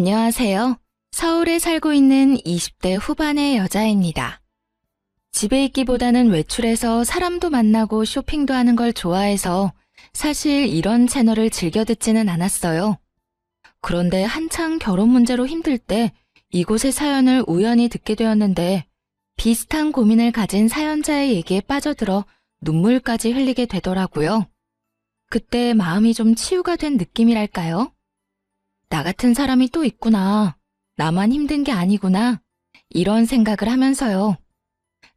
안녕하세요. 서울에 살고 있는 20대 후반의 여자입니다. 집에 있기보다는 외출해서 사람도 만나고 쇼핑도 하는 걸 좋아해서 사실 이런 채널을 즐겨 듣지는 않았어요. 그런데 한창 결혼 문제로 힘들 때 이곳의 사연을 우연히 듣게 되었는데 비슷한 고민을 가진 사연자의 얘기에 빠져들어 눈물까지 흘리게 되더라고요. 그때 마음이 좀 치유가 된 느낌이랄까요? 나 같은 사람이 또 있구나. 나만 힘든 게 아니구나. 이런 생각을 하면서요.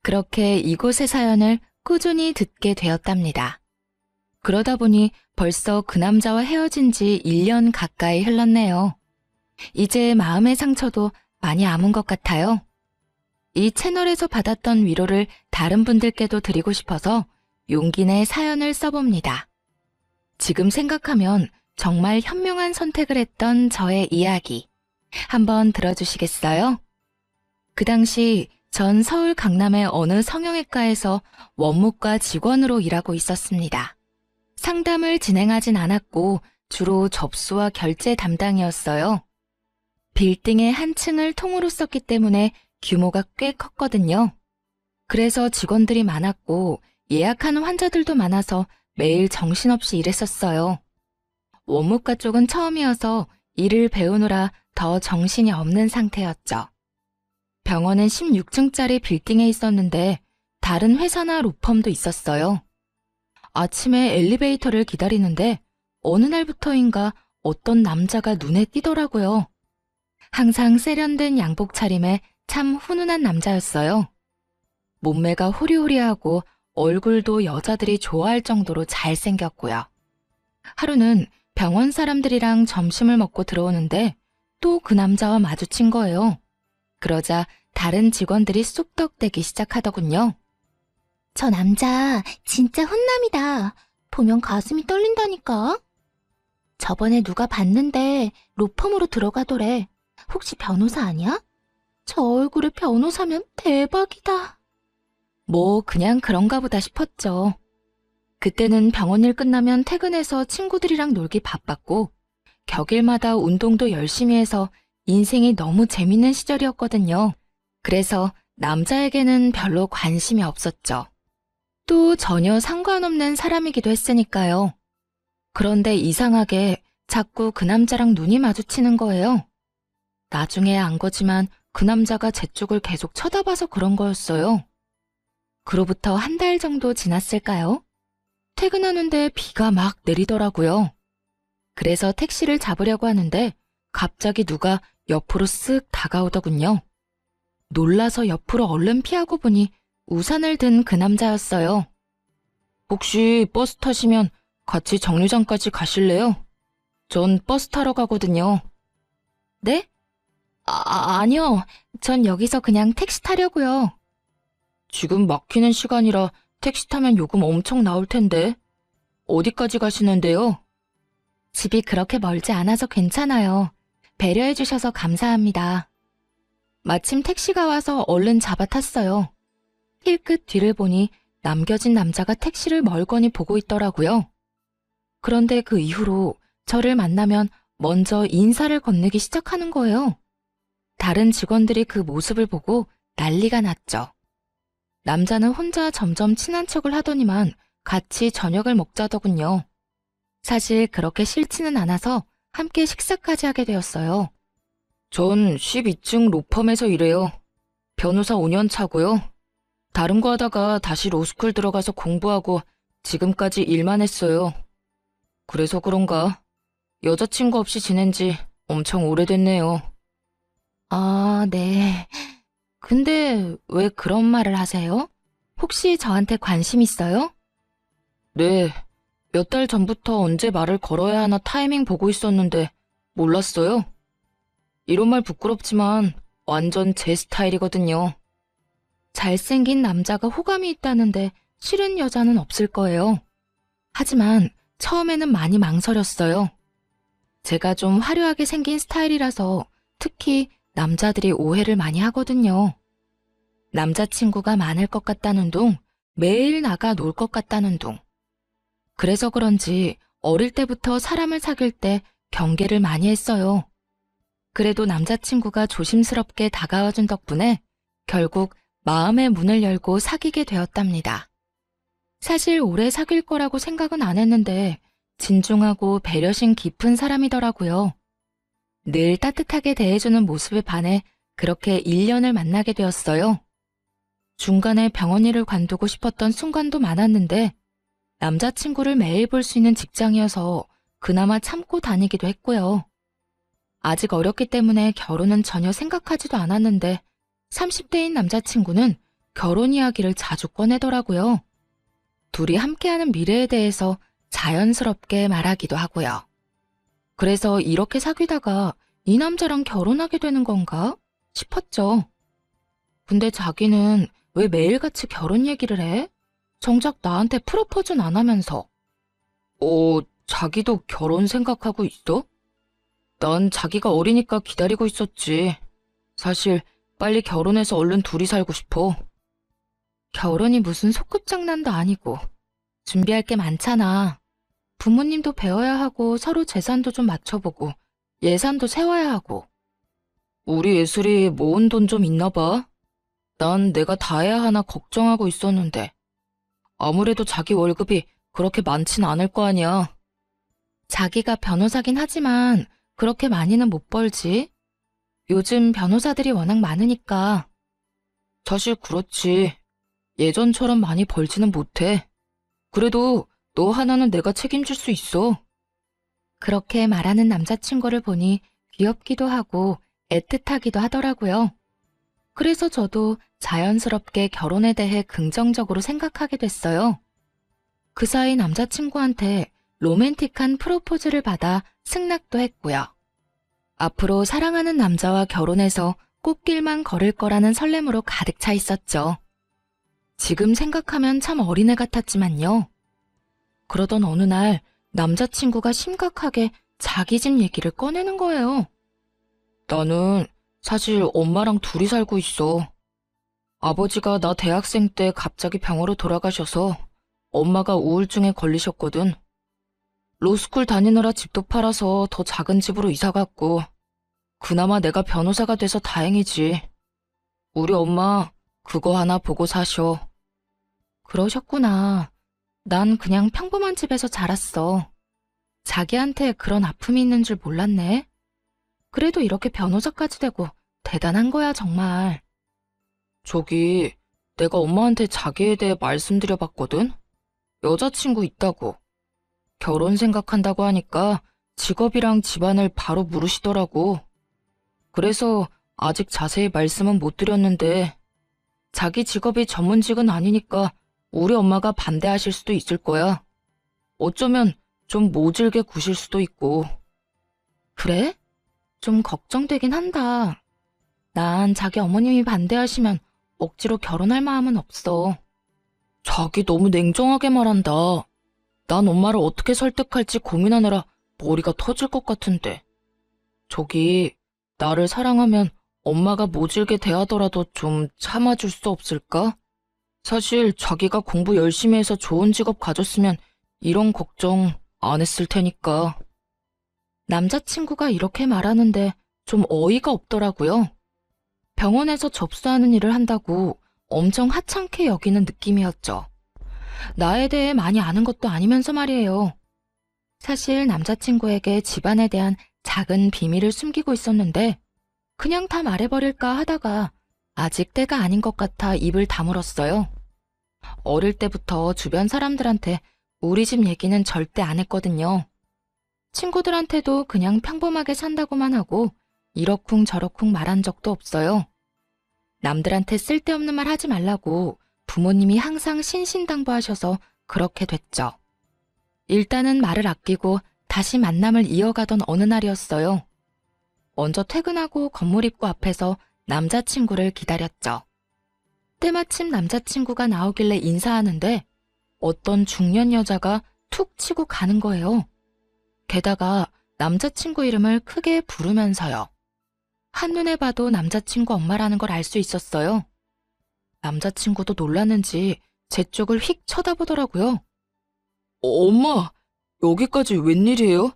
그렇게 이곳의 사연을 꾸준히 듣게 되었답니다. 그러다 보니 벌써 그 남자와 헤어진 지 1년 가까이 흘렀네요. 이제 마음의 상처도 많이 아문 것 같아요. 이 채널에서 받았던 위로를 다른 분들께도 드리고 싶어서 용기 내 사연을 써봅니다. 지금 생각하면 정말 현명한 선택을 했던 저의 이야기. 한번 들어주시겠어요? 그 당시 전 서울 강남의 어느 성형외과에서 원무과 직원으로 일하고 있었습니다. 상담을 진행하진 않았고 주로 접수와 결제 담당이었어요. 빌딩의 한 층을 통으로 썼기 때문에 규모가 꽤 컸거든요. 그래서 직원들이 많았고 예약하는 환자들도 많아서 매일 정신없이 일했었어요. 원무과 쪽은 처음이어서 일을 배우느라 더 정신이 없는 상태였죠. 병원은 16층짜리 빌딩에 있었는데 다른 회사나 로펌도 있었어요. 아침에 엘리베이터를 기다리는데 어느 날부터인가 어떤 남자가 눈에 띄더라고요. 항상 세련된 양복 차림에 참 훈훈한 남자였어요. 몸매가 호리호리하고 얼굴도 여자들이 좋아할 정도로 잘생겼고요. 하루는 병원 사람들이랑 점심을 먹고 들어오는데 또 그 남자와 마주친 거예요. 그러자 다른 직원들이 쑥덕대기 시작하더군요. 저 남자 진짜 훈남이다. 보면 가슴이 떨린다니까. 저번에 누가 봤는데 로펌으로 들어가더래. 혹시 변호사 아니야? 저 얼굴에 변호사면 대박이다. 뭐 그냥 그런가 보다 싶었죠. 그때는 병원 일 끝나면 퇴근해서 친구들이랑 놀기 바빴고 격일마다 운동도 열심히 해서 인생이 너무 재밌는 시절이었거든요. 그래서 남자에게는 별로 관심이 없었죠. 또 전혀 상관없는 사람이기도 했으니까요. 그런데 이상하게 자꾸 그 남자랑 눈이 마주치는 거예요. 나중에 안 거지만 그 남자가 제 쪽을 계속 쳐다봐서 그런 거였어요. 그로부터 한 달 정도 지났을까요? 퇴근하는데 비가 막 내리더라고요. 그래서 택시를 잡으려고 하는데 갑자기 누가 옆으로 쓱 다가오더군요. 놀라서 옆으로 얼른 피하고 보니 우산을 든 그 남자였어요. 혹시 버스 타시면 같이 정류장까지 가실래요? 전 버스 타러 가거든요. 네? 아니요. 전 여기서 그냥 택시 타려고요. 지금 막히는 시간이라 택시 타면 요금 엄청 나올 텐데. 어디까지 가시는데요? 집이 그렇게 멀지 않아서 괜찮아요. 배려해 주셔서 감사합니다. 마침 택시가 와서 얼른 잡아 탔어요. 힐끗 뒤를 보니 남겨진 남자가 택시를 멀거니 보고 있더라고요. 그런데 그 이후로 저를 만나면 먼저 인사를 건네기 시작하는 거예요. 다른 직원들이 그 모습을 보고 난리가 났죠. 남자는 혼자 점점 친한 척을 하더니만 같이 저녁을 먹자더군요. 사실 그렇게 싫지는 않아서 함께 식사까지 하게 되었어요. 전 12층 로펌에서 일해요. 변호사 5년 차고요. 다른 거 하다가 다시 로스쿨 들어가서 공부하고 지금까지 일만 했어요. 그래서 그런가 여자친구 없이 지낸 지 엄청 오래됐네요. 아, 네. 근데 왜 그런 말을 하세요? 혹시 저한테 관심 있어요? 네. 몇 달 전부터 언제 말을 걸어야 하나 타이밍 보고 있었는데 몰랐어요. 이런 말 부끄럽지만 완전 제 스타일이거든요. 잘생긴 남자가 호감이 있다는데 싫은 여자는 없을 거예요. 하지만 처음에는 많이 망설였어요. 제가 좀 화려하게 생긴 스타일이라서 특히 남자들이 오해를 많이 하거든요. 남자친구가 많을 것 같다는 둥, 매일 나가 놀 것 같다는 둥. 그래서 그런지 어릴 때부터 사람을 사귈 때 경계를 많이 했어요. 그래도 남자친구가 조심스럽게 다가와준 덕분에 결국 마음의 문을 열고 사귀게 되었답니다. 사실 오래 사귈 거라고 생각은 안 했는데 진중하고 배려심 깊은 사람이더라고요. 늘 따뜻하게 대해주는 모습에 반해 그렇게 1년을 만나게 되었어요. 중간에 병원 일을 관두고 싶었던 순간도 많았는데 남자친구를 매일 볼 수 있는 직장이어서 그나마 참고 다니기도 했고요. 아직 어렸기 때문에 결혼은 전혀 생각하지도 않았는데 30대인 남자친구는 결혼 이야기를 자주 꺼내더라고요. 둘이 함께하는 미래에 대해서 자연스럽게 말하기도 하고요. 그래서 이렇게 사귀다가 이 남자랑 결혼하게 되는 건가 싶었죠. 근데 자기는 왜 매일같이 결혼 얘기를 해? 정작 나한테 프로포즈는 안 하면서. 자기도 결혼 생각하고 있어? 난 자기가 어리니까 기다리고 있었지. 사실 빨리 결혼해서 얼른 둘이 살고 싶어. 결혼이 무슨 소꿉장난도 아니고 준비할 게 많잖아. 부모님도 배워야 하고 서로 재산도 좀 맞춰보고 예산도 세워야 하고. 우리 예슬이 모은 돈 좀 있나 봐. 난 내가 다 해야 하나 걱정하고 있었는데 아무래도 자기 월급이 그렇게 많진 않을 거 아니야. 자기가 변호사긴 하지만 그렇게 많이는 못 벌지. 요즘 변호사들이 워낙 많으니까. 사실 그렇지. 예전처럼 많이 벌지는 못해. 그래도 너 하나는 내가 책임질 수 있어. 그렇게 말하는 남자친구를 보니 귀엽기도 하고 애틋하기도 하더라고요. 그래서 저도 자연스럽게 결혼에 대해 긍정적으로 생각하게 됐어요. 그 사이 남자친구한테 로맨틱한 프로포즈를 받아 승낙도 했고요. 앞으로 사랑하는 남자와 결혼해서 꽃길만 걸을 거라는 설렘으로 가득 차 있었죠. 지금 생각하면 참 어린애 같았지만요. 그러던 어느 날 남자친구가 심각하게 자기 집 얘기를 꺼내는 거예요. 나는 사실 엄마랑 둘이 살고 있어. 아버지가 나 대학생 때 갑자기 병으로 돌아가셔서 엄마가 우울증에 걸리셨거든. 로스쿨 다니느라 집도 팔아서 더 작은 집으로 이사 갔고 그나마 내가 변호사가 돼서 다행이지. 우리 엄마 그거 하나 보고 사셔. 그러셨구나. 난 그냥 평범한 집에서 자랐어. 자기한테 그런 아픔이 있는 줄 몰랐네. 그래도 이렇게 변호사까지 되고 대단한 거야, 정말. 저기, 내가 엄마한테 자기에 대해 말씀드려봤거든? 여자친구 있다고. 결혼 생각한다고 하니까 직업이랑 집안을 바로 물으시더라고. 그래서 아직 자세히 말씀은 못 드렸는데 자기 직업이 전문직은 아니니까 우리 엄마가 반대하실 수도 있을 거야. 어쩌면 좀 모질게 구실 수도 있고. 그래? 좀 걱정되긴 한다. 난 자기 어머님이 반대하시면 억지로 결혼할 마음은 없어. 자기 너무 냉정하게 말한다. 난 엄마를 어떻게 설득할지 고민하느라 머리가 터질 것 같은데. 저기, 나를 사랑하면 엄마가 모질게 대하더라도 좀 참아줄 수 없을까? 사실 자기가 공부 열심히 해서 좋은 직업 가졌으면 이런 걱정 안 했을 테니까. 남자친구가 이렇게 말하는데 좀 어이가 없더라고요. 병원에서 접수하는 일을 한다고 엄청 하찮게 여기는 느낌이었죠. 나에 대해 많이 아는 것도 아니면서 말이에요. 사실 남자친구에게 집안에 대한 작은 비밀을 숨기고 있었는데 그냥 다 말해버릴까 하다가 아직 때가 아닌 것 같아 입을 다물었어요. 어릴 때부터 주변 사람들한테 우리 집 얘기는 절대 안 했거든요. 친구들한테도 그냥 평범하게 산다고만 하고 이러쿵저러쿵 말한 적도 없어요. 남들한테 쓸데없는 말 하지 말라고 부모님이 항상 신신당부하셔서 그렇게 됐죠. 일단은 말을 아끼고 다시 만남을 이어가던 어느 날이었어요. 먼저 퇴근하고 건물 입구 앞에서 남자친구를 기다렸죠. 때마침 남자친구가 나오길래 인사하는데 어떤 중년 여자가 툭 치고 가는 거예요. 게다가 남자친구 이름을 크게 부르면서요. 한눈에 봐도 남자친구 엄마라는 걸 알 수 있었어요. 남자친구도 놀랐는지 제 쪽을 휙 쳐다보더라고요. 엄마, 여기까지 웬일이에요?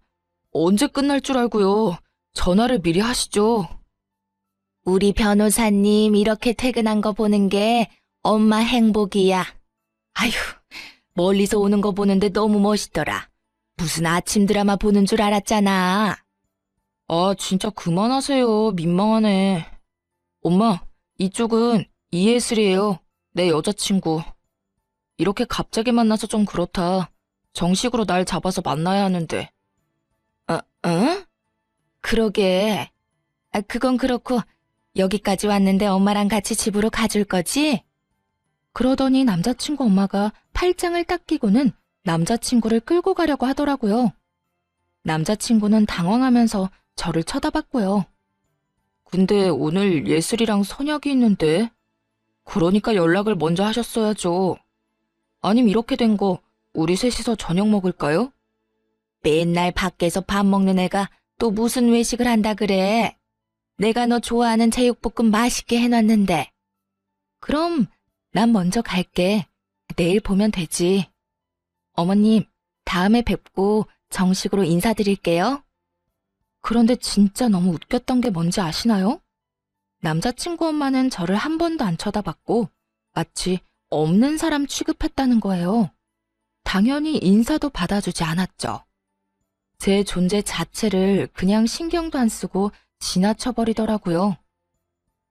언제 끝날 줄 알고요. 전화를 미리 하시죠. 우리 변호사님 이렇게 퇴근한 거 보는 게 엄마 행복이야. 아휴, 멀리서 오는 거 보는데 너무 멋있더라. 무슨 아침 드라마 보는 줄 알았잖아. 아, 진짜 그만하세요. 민망하네. 엄마, 이쪽은 이예슬이에요. 내 여자친구. 이렇게 갑자기 만나서 좀 그렇다. 정식으로 날 잡아서 만나야 하는데. 응? 그러게. 그건 그렇고 여기까지 왔는데 엄마랑 같이 집으로 가줄 거지? 그러더니 남자친구 엄마가 팔짱을 딱 끼고는 남자친구를 끌고 가려고 하더라고요. 남자친구는 당황하면서 저를 쳐다봤고요. 근데 오늘 예슬이랑 선약이 있는데? 그러니까 연락을 먼저 하셨어야죠. 아님 이렇게 된 거 우리 셋이서 저녁 먹을까요? 맨날 밖에서 밥 먹는 애가 또 무슨 외식을 한다 그래? 내가 너 좋아하는 제육볶음 맛있게 해놨는데. 그럼 난 먼저 갈게. 내일 보면 되지. 어머님, 다음에 뵙고 정식으로 인사드릴게요. 그런데 진짜 너무 웃겼던 게 뭔지 아시나요? 남자친구 엄마는 저를 한 번도 안 쳐다봤고 마치 없는 사람 취급했다는 거예요. 당연히 인사도 받아주지 않았죠. 제 존재 자체를 그냥 신경도 안 쓰고 지나쳐버리더라고요.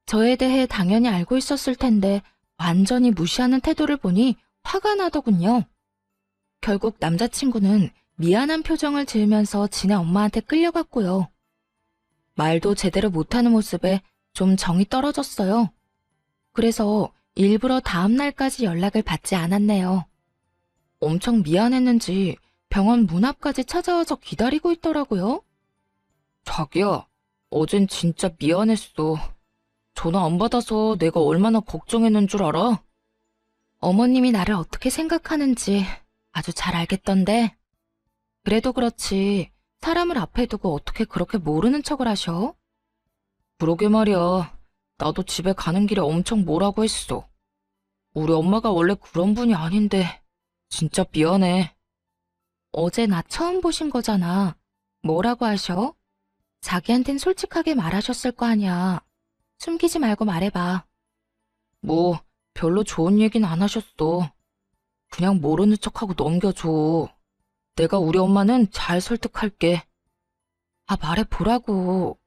저에 대해 당연히 알고 있었을 텐데 완전히 무시하는 태도를 보니 화가 나더군요. 결국 남자친구는 미안한 표정을 지으면서 지네 엄마한테 끌려갔고요. 말도 제대로 못하는 모습에 좀 정이 떨어졌어요. 그래서 일부러 다음 날까지 연락을 받지 않았네요. 엄청 미안했는지 병원 문 앞까지 찾아와서 기다리고 있더라고요. 자기야, 어젠 진짜 미안했어. 전화 안 받아서 내가 얼마나 걱정했는 줄 알아? 어머님이 나를 어떻게 생각하는지 아주 잘 알겠던데. 그래도 그렇지 사람을 앞에 두고 어떻게 그렇게 모르는 척을 하셔? 그러게 말이야. 나도 집에 가는 길에 엄청 뭐라고 했어. 우리 엄마가 원래 그런 분이 아닌데 진짜 미안해. 어제 나 처음 보신 거잖아. 뭐라고 하셔? 자기한텐 솔직하게 말하셨을 거 아니야. 숨기지 말고 말해봐. 뭐 별로 좋은 얘기는 안 하셨어. 그냥 모르는 척하고 넘겨줘. 내가 우리 엄마는 잘 설득할게. 아, 말해보라고.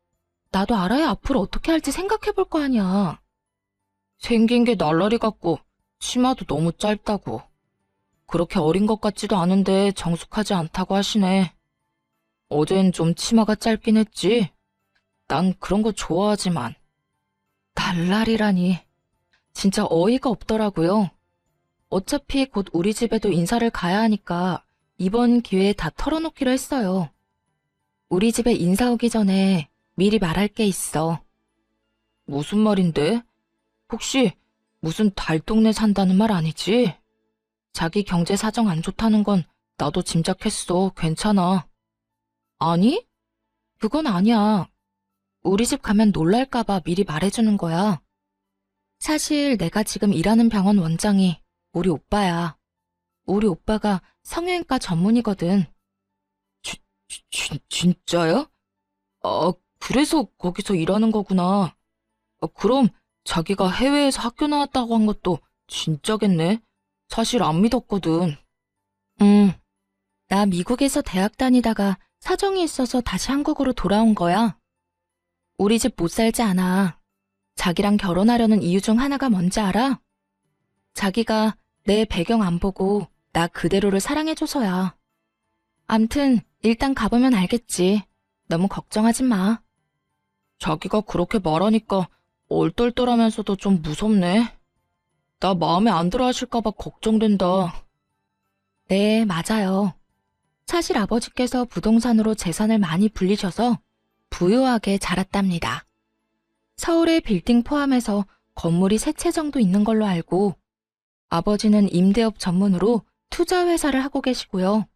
나도 알아야 앞으로 어떻게 할지 생각해볼 거 아니야. 생긴 게 날라리 같고 치마도 너무 짧다고. 그렇게 어린 것 같지도 않은데 정숙하지 않다고 하시네. 어젠 좀 치마가 짧긴 했지. 난 그런 거 좋아하지만. 날라리라니. 진짜 어이가 없더라고요. 어차피 곧 우리 집에도 인사를 가야 하니까 이번 기회에 다 털어놓기로 했어요. 우리 집에 인사 오기 전에 미리 말할 게 있어. 무슨 말인데? 혹시 무슨 달동네 산다는 말 아니지? 자기 경제 사정 안 좋다는 건 나도 짐작했어. 괜찮아. 아니? 그건 아니야. 우리 집 가면 놀랄까봐 미리 말해주는 거야. 사실 내가 지금 일하는 병원 원장이 우리 오빠야. 우리 오빠가 성형외과 전문이거든. 진짜야? 아, 그래서 거기서 일하는 거구나. 아, 그럼 자기가 해외에서 학교 나왔다고 한 것도 진짜겠네. 사실 안 믿었거든. 나 미국에서 대학 다니다가 사정이 있어서 다시 한국으로 돌아온 거야. 우리 집 못 살지 않아. 자기랑 결혼하려는 이유 중 하나가 뭔지 알아? 자기가 내 배경 안 보고 나 그대로를 사랑해줘서야. 암튼 일단 가보면 알겠지. 너무 걱정하지 마. 자기가 그렇게 말하니까 얼떨떨하면서도 좀 무섭네. 나 마음에 안 들어 하실까봐 걱정된다. 네, 맞아요. 사실 아버지께서 부동산으로 재산을 많이 불리셔서 부유하게 자랐답니다. 서울의 빌딩 포함해서 건물이 3채 정도 있는 걸로 알고 아버지는 임대업 전문으로 투자회사를 하고 계시고요.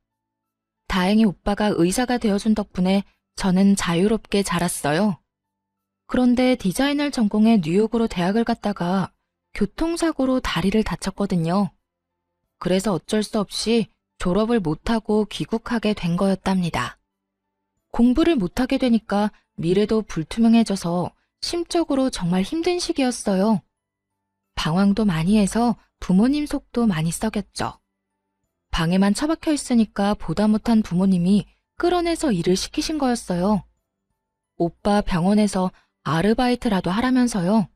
다행히 오빠가 의사가 되어준 덕분에 저는 자유롭게 자랐어요. 그런데 디자인을 전공해 뉴욕으로 대학을 갔다가 교통사고로 다리를 다쳤거든요. 그래서 어쩔 수 없이 졸업을 못하고 귀국하게 된 거였답니다. 공부를 못하게 되니까 미래도 불투명해져서 심적으로 정말 힘든 시기였어요. 방황도 많이 해서 부모님 속도 많이 썩였죠. 방에만 처박혀 있으니까 보다 못한 부모님이 끌어내서 일을 시키신 거였어요. 오빠 병원에서 아르바이트라도 하라면서요.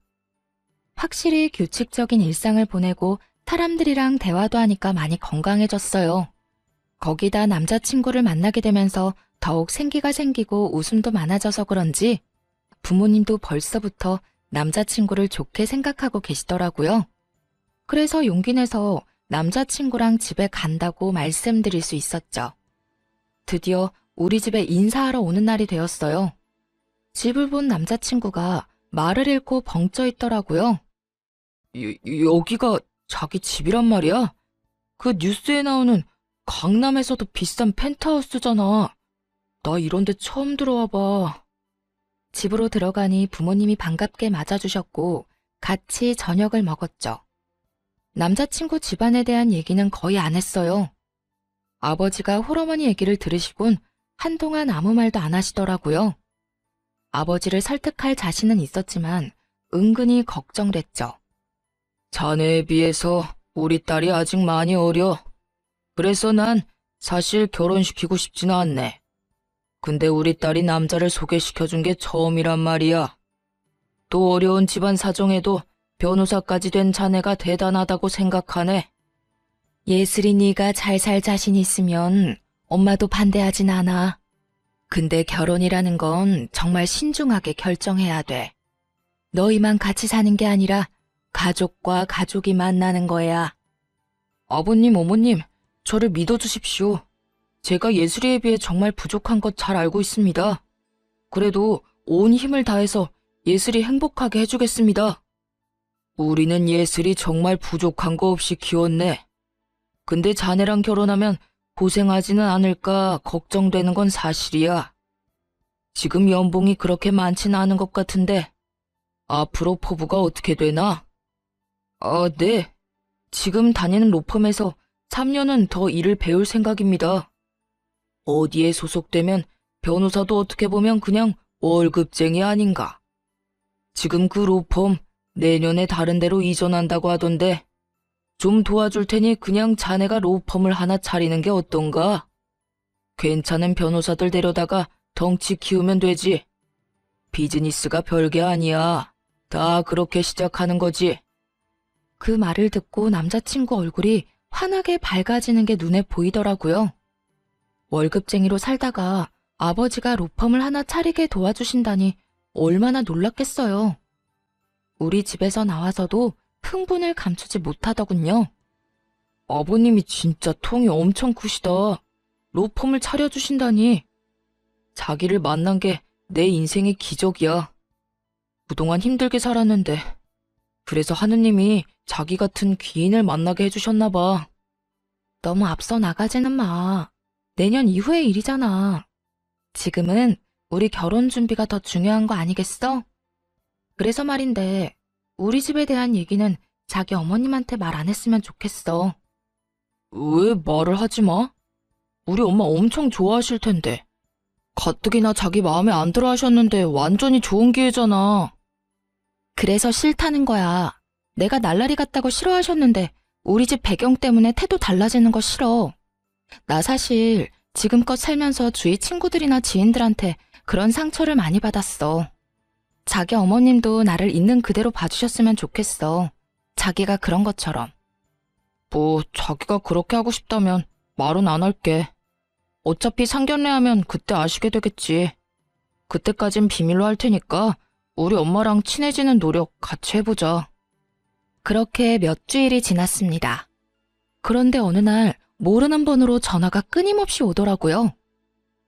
확실히 규칙적인 일상을 보내고 사람들이랑 대화도 하니까 많이 건강해졌어요. 거기다 남자친구를 만나게 되면서 더욱 생기가 생기고 웃음도 많아져서 그런지 부모님도 벌써부터 남자친구를 좋게 생각하고 계시더라고요. 그래서 용기 내서 남자친구랑 집에 간다고 말씀드릴 수 있었죠. 드디어 우리 집에 인사하러 오는 날이 되었어요. 집을 본 남자친구가 말을 잃고 벙쪄 있더라고요. 여기가 자기 집이란 말이야? 그 뉴스에 나오는 강남에서도 비싼 펜트하우스잖아. 나 이런 데 처음 들어와 봐. 집으로 들어가니 부모님이 반갑게 맞아주셨고 같이 저녁을 먹었죠. 남자친구 집안에 대한 얘기는 거의 안 했어요. 아버지가 홀어머니 얘기를 들으시곤 한동안 아무 말도 안 하시더라고요. 아버지를 설득할 자신은 있었지만 은근히 걱정됐죠. 자네에 비해서 우리 딸이 아직 많이 어려. 그래서 난 사실 결혼시키고 싶지는 않네. 근데 우리 딸이 남자를 소개시켜준 게 처음이란 말이야. 또 어려운 집안 사정에도 변호사까지 된 자네가 대단하다고 생각하네. 예슬이 네가 잘 살 자신 있으면 엄마도 반대하진 않아. 근데 결혼이라는 건 정말 신중하게 결정해야 돼. 너희만 같이 사는 게 아니라 가족과 가족이 만나는 거야. 아버님, 어머님, 저를 믿어주십시오. 제가 예슬이에 비해 정말 부족한 것 잘 알고 있습니다. 그래도 온 힘을 다해서 예슬이 행복하게 해주겠습니다. 우리는 예슬이 정말 부족한 거 없이 키웠네. 근데 자네랑 결혼하면 고생하지는 않을까 걱정되는 건 사실이야. 지금 연봉이 그렇게 많지는 않은 것 같은데 앞으로 포부가 어떻게 되나? 네. 지금 다니는 로펌에서 3년은 더 일을 배울 생각입니다. 어디에 소속되면 변호사도 어떻게 보면 그냥 월급쟁이 아닌가. 지금 그 로펌 내년에 다른 데로 이전한다고 하던데 좀 도와줄 테니 그냥 자네가 로펌을 하나 차리는 게 어떤가? 괜찮은 변호사들 데려다가 덩치 키우면 되지. 비즈니스가 별게 아니야. 다 그렇게 시작하는 거지. 그 말을 듣고 남자친구 얼굴이 환하게 밝아지는 게 눈에 보이더라고요. 월급쟁이로 살다가 아버지가 로펌을 하나 차리게 도와주신다니 얼마나 놀랐겠어요. 우리 집에서 나와서도 흥분을 감추지 못하더군요. 아버님이 진짜 통이 엄청 크시다. 로펌을 차려주신다니. 자기를 만난 게 내 인생의 기적이야. 그동안 힘들게 살았는데 그래서 하느님이 자기 같은 귀인을 만나게 해주셨나 봐. 너무 앞서 나가지는 마. 내년 이후의 일이잖아. 지금은 우리 결혼 준비가 더 중요한 거 아니겠어? 그래서 말인데 우리 집에 대한 얘기는 자기 어머님한테 말 안 했으면 좋겠어. 왜 말을 하지 마? 우리 엄마 엄청 좋아하실 텐데. 가뜩이나 자기 마음에 안 들어 하셨는데 완전히 좋은 기회잖아. 그래서 싫다는 거야. 내가 날라리 같다고 싫어하셨는데 우리 집 배경 때문에 태도 달라지는 거 싫어. 나 사실 지금껏 살면서 주위 친구들이나 지인들한테 그런 상처를 많이 받았어. 자기 어머님도 나를 있는 그대로 봐주셨으면 좋겠어. 자기가 그런 것처럼. 뭐 자기가 그렇게 하고 싶다면 말은 안 할게. 어차피 상견례하면 그때 아시게 되겠지. 그때까진 비밀로 할 테니까 우리 엄마랑 친해지는 노력 같이 해보자. 그렇게 몇 주일이 지났습니다. 그런데 어느 날 모르는 번호로 전화가 끊임없이 오더라고요.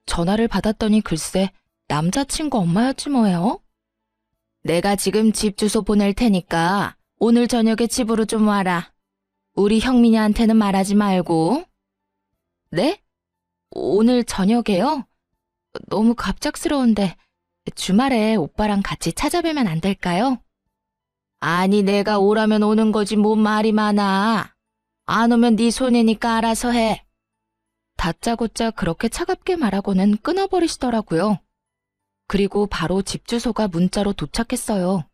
전화를 받았더니 글쎄 남자친구 엄마였지 뭐예요. 내가 지금 집 주소 보낼 테니까 오늘 저녁에 집으로 좀 와라. 우리 형민이한테는 말하지 말고. 네? 오늘 저녁에요? 너무 갑작스러운데 주말에 오빠랑 같이 찾아뵈면 안 될까요? 아니 내가 오라면 오는 거지 뭔 말이 많아. 안 오면 네 손해니까 알아서 해. 다짜고짜 그렇게 차갑게 말하고는 끊어버리시더라고요. 그리고 바로 집 주소가 문자로 도착했어요.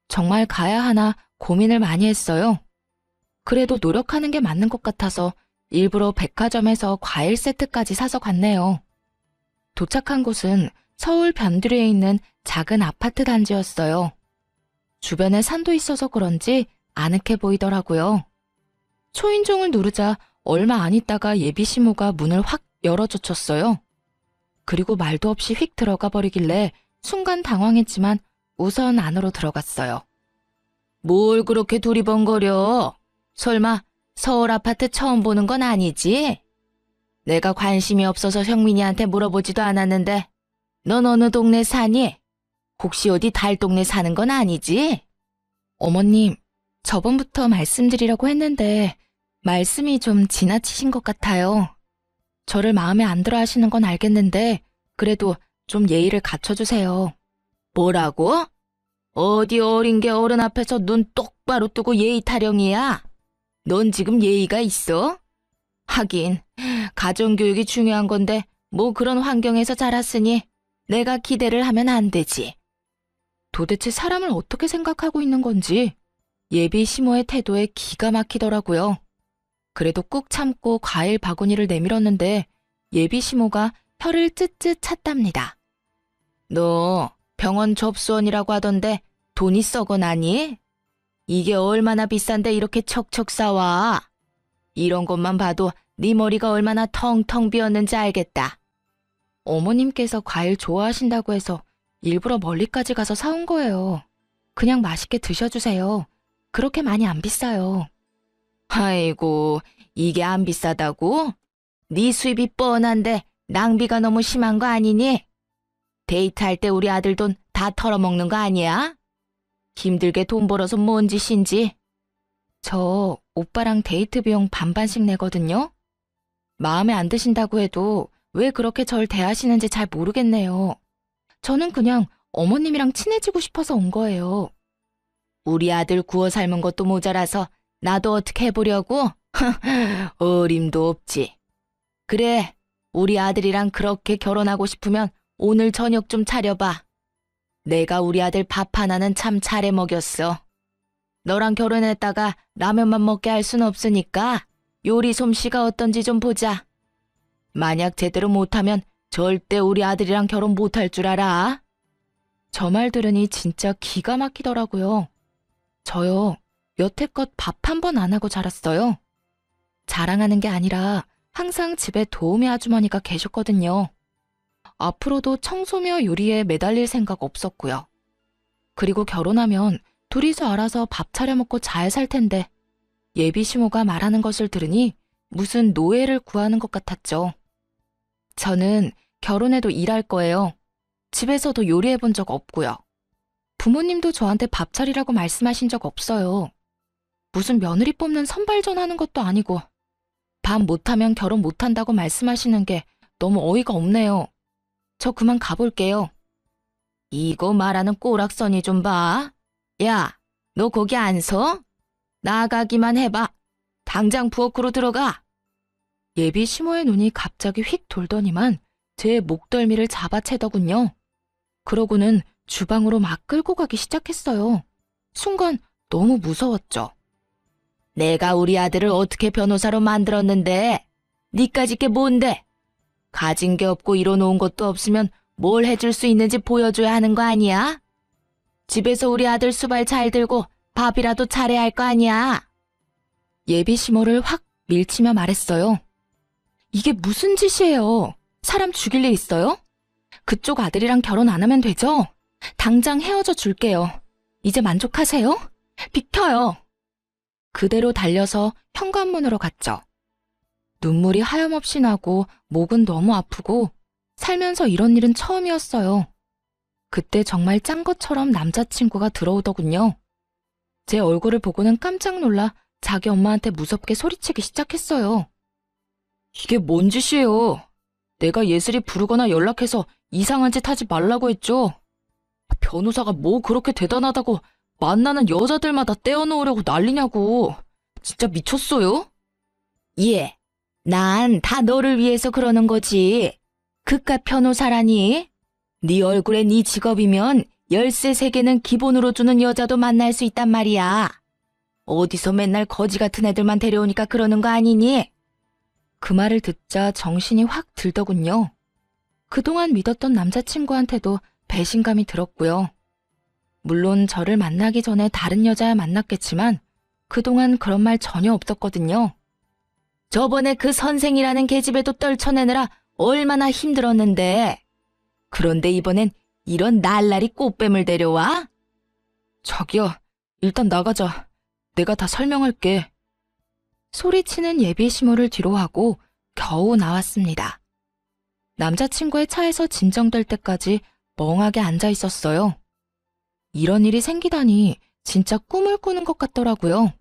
정말 가야 하나 고민을 많이 했어요. 그래도 노력하는 게 맞는 것 같아서 일부러 백화점에서 과일 세트까지 사서 갔네요. 도착한 곳은 서울 변두리에 있는 작은 아파트 단지였어요. 주변에 산도 있어서 그런지 아늑해 보이더라고요. 초인종을 누르자 얼마 안 있다가 예비 시모가 문을 확 열어젖혔어요. 그리고 말도 없이 휙 들어가 버리길래 순간 당황했지만 우선 안으로 들어갔어요. 뭘 그렇게 두리번거려? 설마 서울 아파트 처음 보는 건 아니지? 내가 관심이 없어서 형민이한테 물어보지도 않았는데 넌 어느 동네 사니? 혹시 어디 달 동네 사는 건 아니지? 어머님, 저번부터 말씀드리려고 했는데 말씀이 좀 지나치신 것 같아요. 저를 마음에 안 들어 하시는 건 알겠는데 그래도 좀 예의를 갖춰주세요. 뭐라고? 어디 어린 게 어른 앞에서 눈 똑바로 뜨고 예의 타령이야? 넌 지금 예의가 있어? 하긴 가정교육이 중요한 건데 뭐 그런 환경에서 자랐으니 내가 기대를 하면 안 되지. 도대체 사람을 어떻게 생각하고 있는 건지 예비 시모의 태도에 기가 막히더라고요. 그래도 꾹 참고 과일 바구니를 내밀었는데 예비 시모가 혀를 쯧쯧 찼답니다. 너 병원 접수원이라고 하던데 돈이 썩어나니? 이게 얼마나 비싼데 이렇게 척척 싸와? 이런 것만 봐도 네 머리가 얼마나 텅텅 비었는지 알겠다. 어머님께서 과일 좋아하신다고 해서 일부러 멀리까지 가서 사온 거예요. 그냥 맛있게 드셔주세요. 그렇게 많이 안 비싸요. 아이고, 이게 안 비싸다고? 네 수입이 뻔한데 낭비가 너무 심한 거 아니니? 데이트할 때 우리 아들 돈 다 털어먹는 거 아니야? 힘들게 돈 벌어서 뭔 짓인지. 저 오빠랑 데이트 비용 반반씩 내거든요. 마음에 안 드신다고 해도 왜 그렇게 절 대하시는지 잘 모르겠네요. 저는 그냥 어머님이랑 친해지고 싶어서 온 거예요. 우리 아들 구워 삶은 것도 모자라서 나도 어떻게 해보려고? 어림도 없지. 그래, 우리 아들이랑 그렇게 결혼하고 싶으면 오늘 저녁 좀 차려봐. 내가 우리 아들 밥 하나는 참 잘해 먹였어. 너랑 결혼했다가 라면만 먹게 할 순 없으니까 요리 솜씨가 어떤지 좀 보자. 만약 제대로 못하면 절대 우리 아들이랑 결혼 못할 줄 알아. 저 말 들으니 진짜 기가 막히더라고요. 저요, 여태껏 밥 한 번 안 하고 자랐어요. 자랑하는 게 아니라 항상 집에 도우미 아주머니가 계셨거든요. 앞으로도 청소며 요리에 매달릴 생각 없었고요. 그리고 결혼하면 둘이서 알아서 밥 차려 먹고 잘 살 텐데 예비 시모가 말하는 것을 들으니 무슨 노예를 구하는 것 같았죠. 저는 결혼해도 일할 거예요. 집에서도 요리해 본 적 없고요. 부모님도 저한테 밥 차리라고 말씀하신 적 없어요. 무슨 며느리 뽑는 선발전 하는 것도 아니고 밥 못하면 결혼 못한다고 말씀하시는 게 너무 어이가 없네요. 저 그만 가볼게요. 이거 말하는 꼬락서니 좀 봐. 야, 너 거기 안 서? 나가기만 해봐. 당장 부엌으로 들어가. 예비 시모의 눈이 갑자기 휙 돌더니만 제 목덜미를 잡아채더군요. 그러고는 주방으로 막 끌고 가기 시작했어요. 순간 너무 무서웠죠. 내가 우리 아들을 어떻게 변호사로 만들었는데 니까짓 게 뭔데? 가진 게 없고 이뤄놓은 것도 없으면 뭘 해줄 수 있는지 보여줘야 하는 거 아니야? 집에서 우리 아들 수발 잘 들고 밥이라도 잘해야 할 거 아니야? 예비 시모를 확 밀치며 말했어요. 이게 무슨 짓이에요? 사람 죽일 일 있어요? 그쪽 아들이랑 결혼 안 하면 되죠? 당장 헤어져 줄게요. 이제 만족하세요? 비켜요. 그대로 달려서 현관문으로 갔죠. 눈물이 하염없이 나고 목은 너무 아프고 살면서 이런 일은 처음이었어요. 그때 정말 짠 것처럼 남자친구가 들어오더군요. 제 얼굴을 보고는 깜짝 놀라 자기 엄마한테 무섭게 소리치기 시작했어요. 이게 뭔 짓이에요? 내가 예슬이 부르거나 연락해서 이상한 짓 하지 말라고 했죠? 변호사가 뭐 그렇게 대단하다고 만나는 여자들마다 떼어놓으려고 난리냐고. 진짜 미쳤어요? 예, 난 다 너를 위해서 그러는 거지. 그깟 변호사라니. 네 얼굴에 네 직업이면 열쇠 3개는 기본으로 주는 여자도 만날 수 있단 말이야. 어디서 맨날 거지 같은 애들만 데려오니까 그러는 거 아니니? 그 말을 듣자 정신이 확 들더군요. 그동안 믿었던 남자친구한테도 배신감이 들었고요. 물론 저를 만나기 전에 다른 여자야 만났겠지만 그동안 그런 말 전혀 없었거든요. 저번에 그 선생이라는 계집애도 떨쳐내느라 얼마나 힘들었는데. 그런데 이번엔 이런 날라리 꽃뱀을 데려와? 자기야, 일단 나가자. 내가 다 설명할게. 소리치는 예비 시모를 뒤로 하고 겨우 나왔습니다. 남자친구의 차에서 진정될 때까지 멍하게 앉아 있었어요. 이런 일이 생기다니 진짜 꿈을 꾸는 것 같더라고요.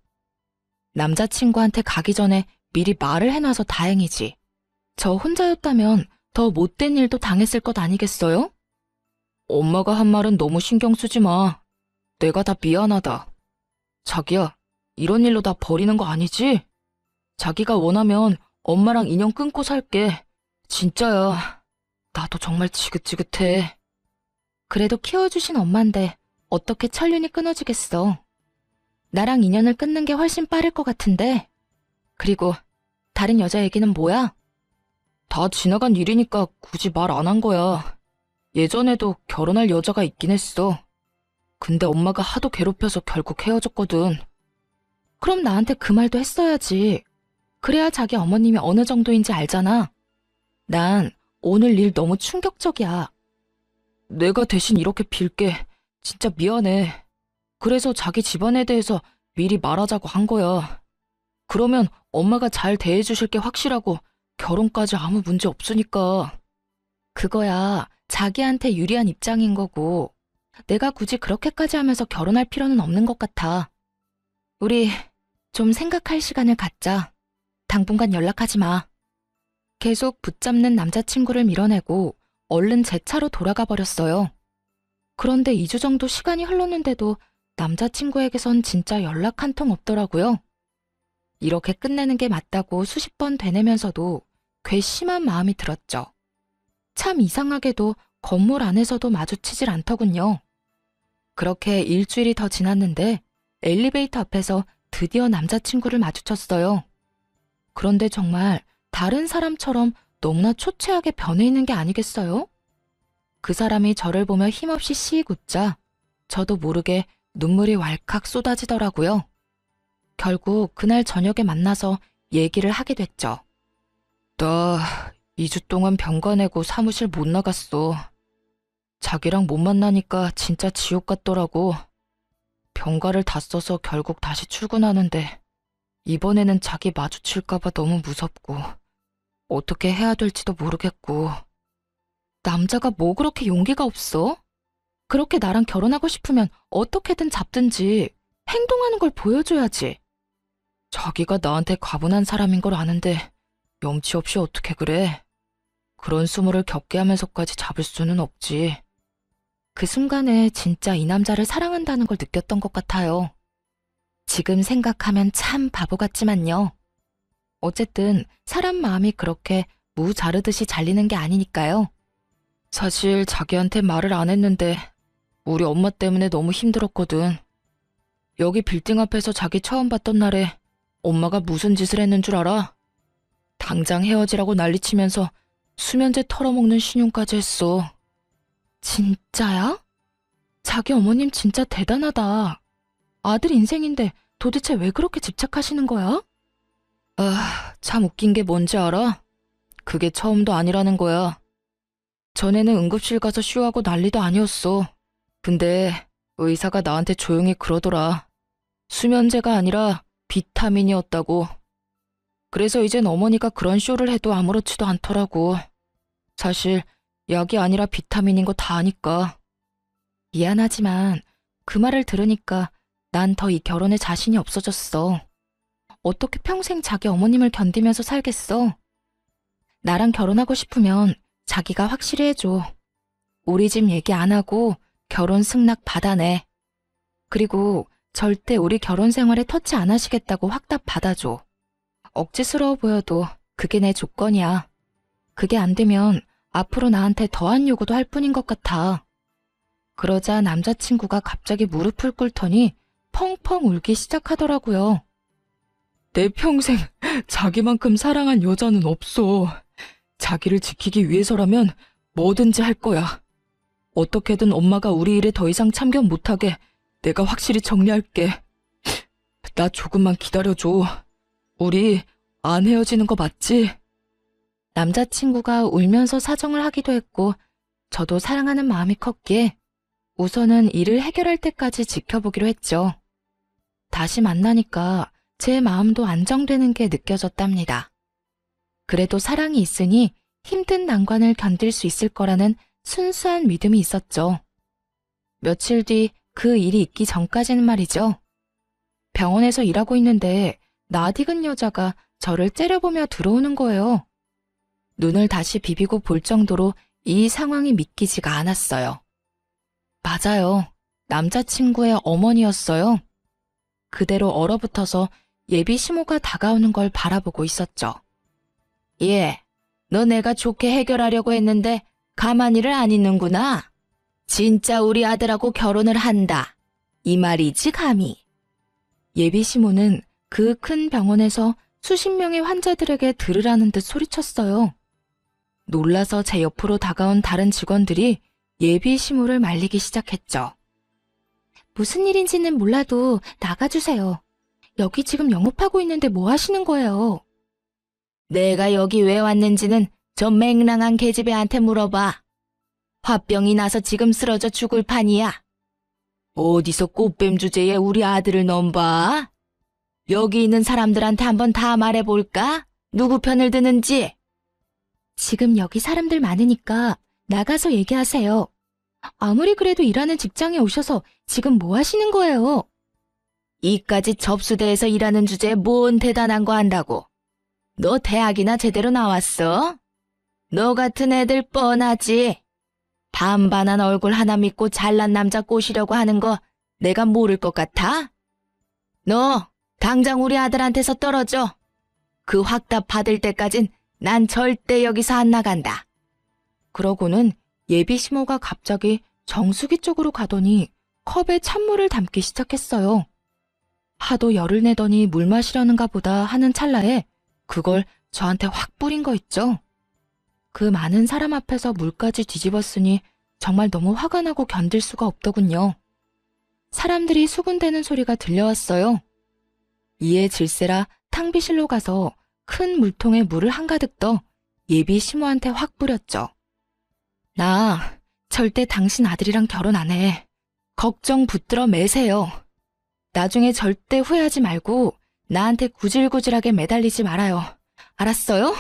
남자친구한테 가기 전에 미리 말을 해놔서 다행이지. 저 혼자였다면 더 못된 일도 당했을 것 아니겠어요? 엄마가 한 말은 너무 신경 쓰지 마. 내가 다 미안하다. 자기야, 이런 일로 나 버리는 거 아니지? 자기가 원하면 엄마랑 인연 끊고 살게. 진짜야. 나도 정말 지긋지긋해. 그래도 키워주신 엄만데 어떻게 천륜이 끊어지겠어. 나랑 인연을 끊는 게 훨씬 빠를 것 같은데. 그리고 다른 여자 얘기는 뭐야? 다 지나간 일이니까 굳이 말 안 한 거야. 예전에도 결혼할 여자가 있긴 했어. 근데 엄마가 하도 괴롭혀서 결국 헤어졌거든. 그럼 나한테 그 말도 했어야지. 그래야 자기 어머님이 어느 정도인지 알잖아. 난 오늘 일 너무 충격적이야. 내가 대신 이렇게 빌게. 진짜 미안해. 그래서 자기 집안에 대해서 미리 말하자고 한 거야. 그러면 엄마가 잘 대해주실 게 확실하고 결혼까지 아무 문제 없으니까. 그거야 자기한테 유리한 입장인 거고 내가 굳이 그렇게까지 하면서 결혼할 필요는 없는 것 같아. 우리 좀 생각할 시간을 갖자. 당분간 연락하지 마. 계속 붙잡는 남자친구를 밀어내고 얼른 제 차로 돌아가 버렸어요. 그런데 2주 정도 시간이 흘렀는데도 남자친구에게선 진짜 연락 한 통 없더라고요. 이렇게 끝내는 게 맞다고 수십 번 되뇌면서도 괘씸한 마음이 들었죠. 참 이상하게도 건물 안에서도 마주치질 않더군요. 그렇게 일주일이 더 지났는데 엘리베이터 앞에서 드디어 남자친구를 마주쳤어요. 그런데 정말 다른 사람처럼 너무나 초췌하게 변해 있는 게 아니겠어요? 그 사람이 저를 보며 힘없이 씩 웃자 저도 모르게 눈물이 왈칵 쏟아지더라고요. 결국 그날 저녁에 만나서 얘기를 하게 됐죠. 나 2주 동안 병가 내고 사무실 못 나갔어. 자기랑 못 만나니까 진짜 지옥 같더라고. 병가를 다 써서 결국 다시 출근하는데 이번에는 자기 마주칠까봐 너무 무섭고 어떻게 해야 될지도 모르겠고. 남자가 뭐 그렇게 용기가 없어? 그렇게 나랑 결혼하고 싶으면 어떻게든 잡든지 행동하는 걸 보여줘야지. 자기가 나한테 과분한 사람인 걸 아는데 염치 없이 어떻게 그래? 그런 수모를 겪게 하면서까지 잡을 수는 없지. 그 순간에 진짜 이 남자를 사랑한다는 걸 느꼈던 것 같아요. 지금 생각하면 참 바보 같지만요. 어쨌든 사람 마음이 그렇게 무 자르듯이 잘리는 게 아니니까요. 사실 자기한테 말을 안 했는데 우리 엄마 때문에 너무 힘들었거든. 여기 빌딩 앞에서 자기 처음 봤던 날에 엄마가 무슨 짓을 했는 줄 알아? 당장 헤어지라고 난리치면서 수면제 털어먹는 신용까지 했어. 진짜야? 자기 어머님 진짜 대단하다. 아들 인생인데 도대체 왜 그렇게 집착하시는 거야? 아, 참 웃긴 게 뭔지 알아? 그게 처음도 아니라는 거야. 전에는 응급실 가서 쉬하고 난리도 아니었어. 근데 의사가 나한테 조용히 그러더라. 수면제가 아니라 비타민이었다고. 그래서 이젠 어머니가 그런 쇼를 해도 아무렇지도 않더라고. 사실 약이 아니라 비타민인 거 다 아니까. 미안하지만 그 말을 들으니까 난 더 이 결혼에 자신이 없어졌어. 어떻게 평생 자기 어머님을 견디면서 살겠어? 나랑 결혼하고 싶으면 자기가 확실히 해줘. 우리 집 얘기 안 하고 결혼 승낙 받아내. 그리고 절대 우리 결혼 생활에 터치 안 하시겠다고 확답 받아줘. 억지스러워 보여도 그게 내 조건이야. 그게 안 되면 앞으로 나한테 더한 요구도 할 뿐인 것 같아. 그러자 남자친구가 갑자기 무릎을 꿇더니 펑펑 울기 시작하더라고요. 내 평생 자기만큼 사랑한 여자는 없어. 자기를 지키기 위해서라면 뭐든지 할 거야. 어떻게든 엄마가 우리 일에 더 이상 참견 못하게 내가 확실히 정리할게. 나 조금만 기다려줘. 우리 안 헤어지는 거 맞지? 남자친구가 울면서 사정을 하기도 했고 저도 사랑하는 마음이 컸기에 우선은 일을 해결할 때까지 지켜보기로 했죠. 다시 만나니까 제 마음도 안정되는 게 느껴졌답니다. 그래도 사랑이 있으니 힘든 난관을 견딜 수 있을 거라는 순수한 믿음이 있었죠. 며칠 뒤 그 일이 있기 전까지는 말이죠. 병원에서 일하고 있는데 낯익은 여자가 저를 째려보며 들어오는 거예요. 눈을 다시 비비고 볼 정도로 이 상황이 믿기지가 않았어요. 맞아요. 남자친구의 어머니였어요. 그대로 얼어붙어서 예비 시모가 다가오는 걸 바라보고 있었죠. 예, 너 내가 좋게 해결하려고 했는데 가만히를 안 있는구나. 진짜 우리 아들하고 결혼을 한다. 이 말이지 감히. 예비 시모는 그 큰 병원에서 수십 명의 환자들에게 들으라는 듯 소리쳤어요. 놀라서 제 옆으로 다가온 다른 직원들이 예비 시모를 말리기 시작했죠. 무슨 일인지는 몰라도 나가주세요. 여기 지금 영업하고 있는데 뭐 하시는 거예요? 내가 여기 왜 왔는지는 저 맹랑한 계집애한테 물어봐. 화병이 나서 지금 쓰러져 죽을 판이야. 어디서 꽃뱀 주제에 우리 아들을 넘봐? 여기 있는 사람들한테 한번 다 말해볼까? 누구 편을 드는지? 지금 여기 사람들 많으니까 나가서 얘기하세요. 아무리 그래도 일하는 직장에 오셔서 지금 뭐 하시는 거예요? 이까지 접수대에서 일하는 주제에 뭔 대단한 거 한다고. 너 대학이나 제대로 나왔어? 너 같은 애들 뻔하지. 반반한 얼굴 하나 믿고 잘난 남자 꼬시려고 하는 거 내가 모를 것 같아? 너 당장 우리 아들한테서 떨어져. 그 확답 받을 때까진 난 절대 여기서 안 나간다. 그러고는 예비 시모가 갑자기 정수기 쪽으로 가더니 컵에 찬물을 담기 시작했어요. 하도 열을 내더니 물 마시려는가 보다 하는 찰나에 그걸 저한테 확 뿌린 거 있죠. 그 많은 사람 앞에서 물까지 뒤집었으니 정말 너무 화가 나고 견딜 수가 없더군요. 사람들이 수군대는 소리가 들려왔어요. 이에 질세라 탕비실로 가서 큰 물통에 물을 한가득 떠 예비 시모한테 확 뿌렸죠. 나 절대 당신 아들이랑 결혼 안 해. 걱정 붙들어 매세요. 나중에 절대 후회하지 말고 나한테 구질구질하게 매달리지 말아요. 알았어요?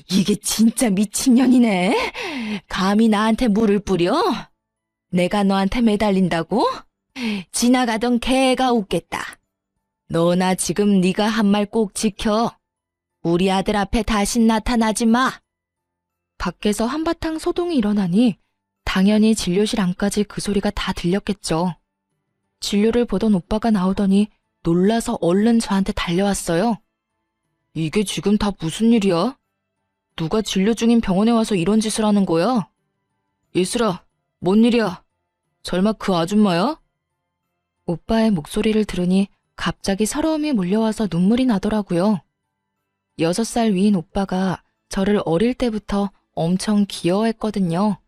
이게 진짜 미친년이네. 감히 나한테 물을 뿌려? 내가 너한테 매달린다고? 지나가던 개가 웃겠다. 너나 지금 네가 한 말 꼭 지켜. 우리 아들 앞에 다신 나타나지 마. 밖에서 한바탕 소동이 일어나니 당연히 진료실 안까지 그 소리가 다 들렸겠죠. 진료를 보던 오빠가 나오더니 놀라서 얼른 저한테 달려왔어요. 이게 지금 다 무슨 일이야? 누가 진료 중인 병원에 와서 이런 짓을 하는 거야? 예슬아, 뭔 일이야? 설마 그 아줌마야? 오빠의 목소리를 들으니 갑자기 서러움이 몰려와서 눈물이 나더라고요. 6살 위인 오빠가 저를 어릴 때부터 엄청 귀여워했거든요.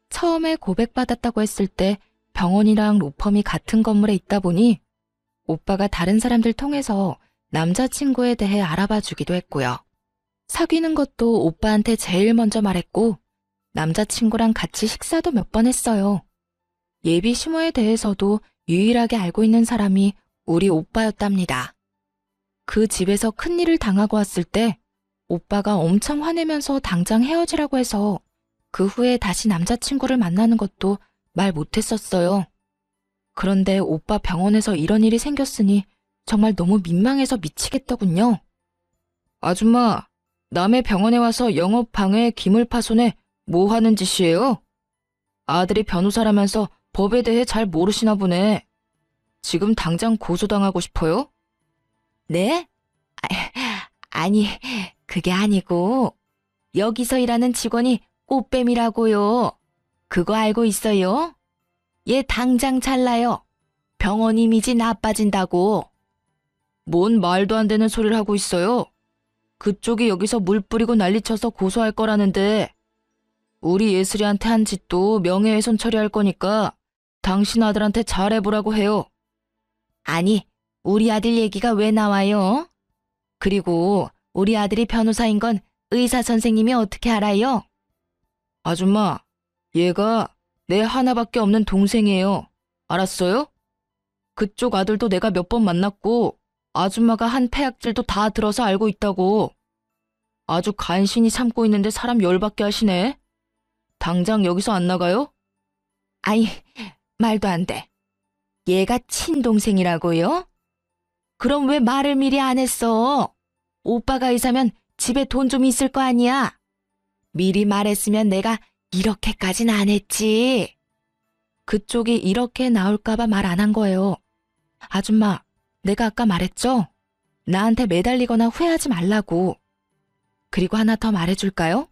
처음에 고백받았다고 했을 때 병원이랑 로펌이 같은 건물에 있다 보니 오빠가 다른 사람들 통해서 남자친구에 대해 알아봐 주기도 했고요. 사귀는 것도 오빠한테 제일 먼저 말했고 남자친구랑 같이 식사도 몇 번 했어요. 예비 시모에 대해서도 유일하게 알고 있는 사람이 우리 오빠였답니다. 그 집에서 큰일을 당하고 왔을 때 오빠가 엄청 화내면서 당장 헤어지라고 해서 그 후에 다시 남자친구를 만나는 것도 말 못했었어요. 그런데 오빠 병원에서 이런 일이 생겼으니 정말 너무 민망해서 미치겠더군요. 아줌마, 남의 병원에 와서 영업 방해, 기물 파손에 뭐 하는 짓이에요? 아들이 변호사라면서 법에 대해 잘 모르시나 보네. 지금 당장 고소당하고 싶어요? 네? 아니, 그게 아니고 여기서 일하는 직원이 꽃뱀이라고요. 그거 알고 있어요? 얘 당장 잘라요. 병원 이미지 나빠진다고. 뭔 말도 안 되는 소리를 하고 있어요? 그쪽이 여기서 물 뿌리고 난리쳐서 고소할 거라는데 우리 예슬이한테 한 짓도 명예훼손 처리할 거니까 당신 아들한테 잘해보라고 해요. 아니, 우리 아들 얘기가 왜 나와요? 그리고 우리 아들이 변호사인 건 의사 선생님이 어떻게 알아요? 아줌마, 얘가 내 하나밖에 없는 동생이에요. 알았어요? 그쪽 아들도 내가 몇 번 만났고 아줌마가 한 폐악질도 다 들어서 알고 있다고. 아주 간신히 참고 있는데 사람 열받게 하시네. 당장 여기서 안 나가요? 아이, 말도 안 돼. 얘가 친동생이라고요? 그럼 왜 말을 미리 안 했어? 오빠가 의사면 집에 돈 좀 있을 거 아니야? 미리 말했으면 내가 이렇게까진 안 했지. 그쪽이 이렇게 나올까봐 말 안 한 거예요. 아줌마, 내가 아까 말했죠? 나한테 매달리거나 후회하지 말라고. 그리고 하나 더 말해줄까요?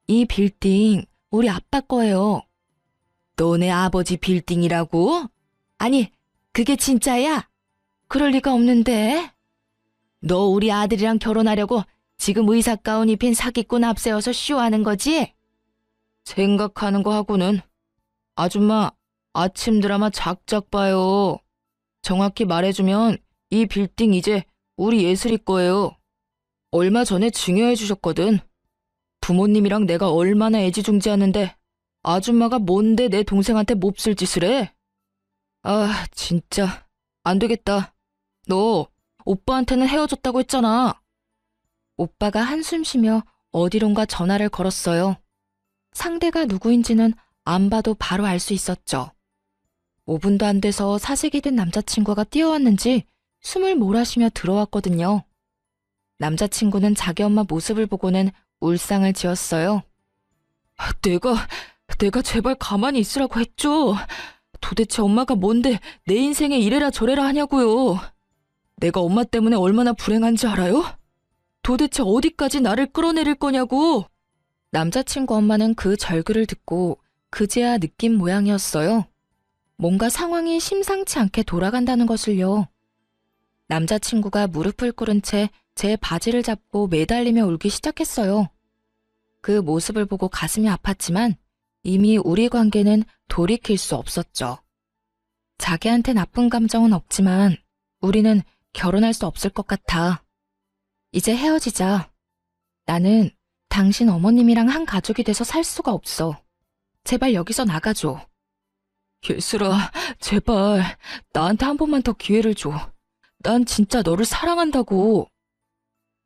이 빌딩 우리 아빠 거예요. 너네 아버지 빌딩이라고? 아니, 그게 진짜야? 그럴 리가 없는데. 너 우리 아들이랑 결혼하려고 지금 의사 가운 입힌 사기꾼 앞세워서 쇼하는 거지? 생각하는 거 하고는. 아줌마, 아침 드라마 작작 봐요. 정확히 말해주면 이 빌딩 이제 우리 예슬이 거예요. 얼마 전에 증여해 주셨거든. 부모님이랑 내가 얼마나 애지중지하는데 아줌마가 뭔데 내 동생한테 몹쓸 짓을 해? 아, 진짜 안 되겠다. 너 오빠한테는 헤어졌다고 했잖아. 오빠가 한숨 쉬며 어디론가 전화를 걸었어요. 상대가 누구인지는 안 봐도 바로 알 수 있었죠. 5분도 안 돼서 사색이 된 남자친구가 뛰어왔는지 숨을 몰아쉬며 들어왔거든요. 남자친구는 자기 엄마 모습을 보고는 울상을 지었어요. 내가 제발 가만히 있으라고 했죠. 도대체 엄마가 뭔데 내 인생에 이래라 저래라 하냐고요. 내가 엄마 때문에 얼마나 불행한지 알아요? 도대체 어디까지 나를 끌어내릴 거냐고. 남자친구 엄마는 그 절규를 듣고 그제야 느낀 모양이었어요. 뭔가 상황이 심상치 않게 돌아간다는 것을요. 남자친구가 무릎을 꿇은 채 제 바지를 잡고 매달리며 울기 시작했어요. 그 모습을 보고 가슴이 아팠지만 이미 우리 관계는 돌이킬 수 없었죠. 자기한테 나쁜 감정은 없지만 우리는 결혼할 수 없을 것 같아. 이제 헤어지자. 나는 당신 어머님이랑 한 가족이 돼서 살 수가 없어. 제발 여기서 나가줘. 예슬아, 제발 나한테 한 번만 더 기회를 줘. 난 진짜 너를 사랑한다고.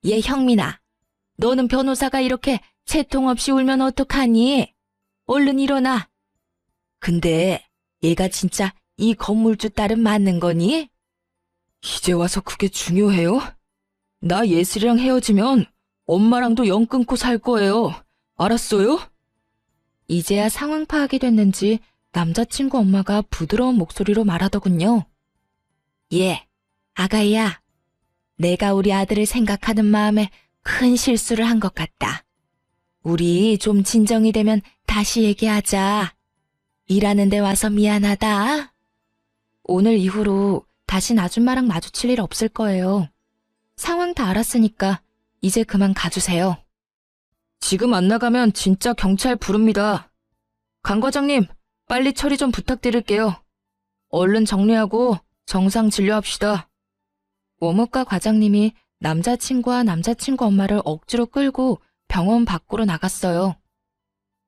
얘 형민아, 너는 변호사가 이렇게 채통 없이 울면 어떡하니? 얼른 일어나. 근데 얘가 진짜 이 건물주 딸은 맞는 거니? 이제 와서 그게 중요해요? 나 예슬이랑 헤어지면 엄마랑도 연 끊고 살 거예요. 알았어요? 이제야 상황 파악이 됐는지 남자친구 엄마가 부드러운 목소리로 말하더군요. 예, 아가야. 내가 우리 아들을 생각하는 마음에 큰 실수를 한 것 같다. 우리 좀 진정이 되면 다시 얘기하자. 일하는 데 와서 미안하다. 오늘 이후로 다신 아줌마랑 마주칠 일 없을 거예요. 상황 다 알았으니까 이제 그만 가주세요. 지금 안 나가면 진짜 경찰 부릅니다. 강 과장님, 빨리 처리 좀 부탁드릴게요. 얼른 정리하고 정상 진료합시다. 원무과 과장님이 남자친구와 남자친구 엄마를 억지로 끌고 병원 밖으로 나갔어요.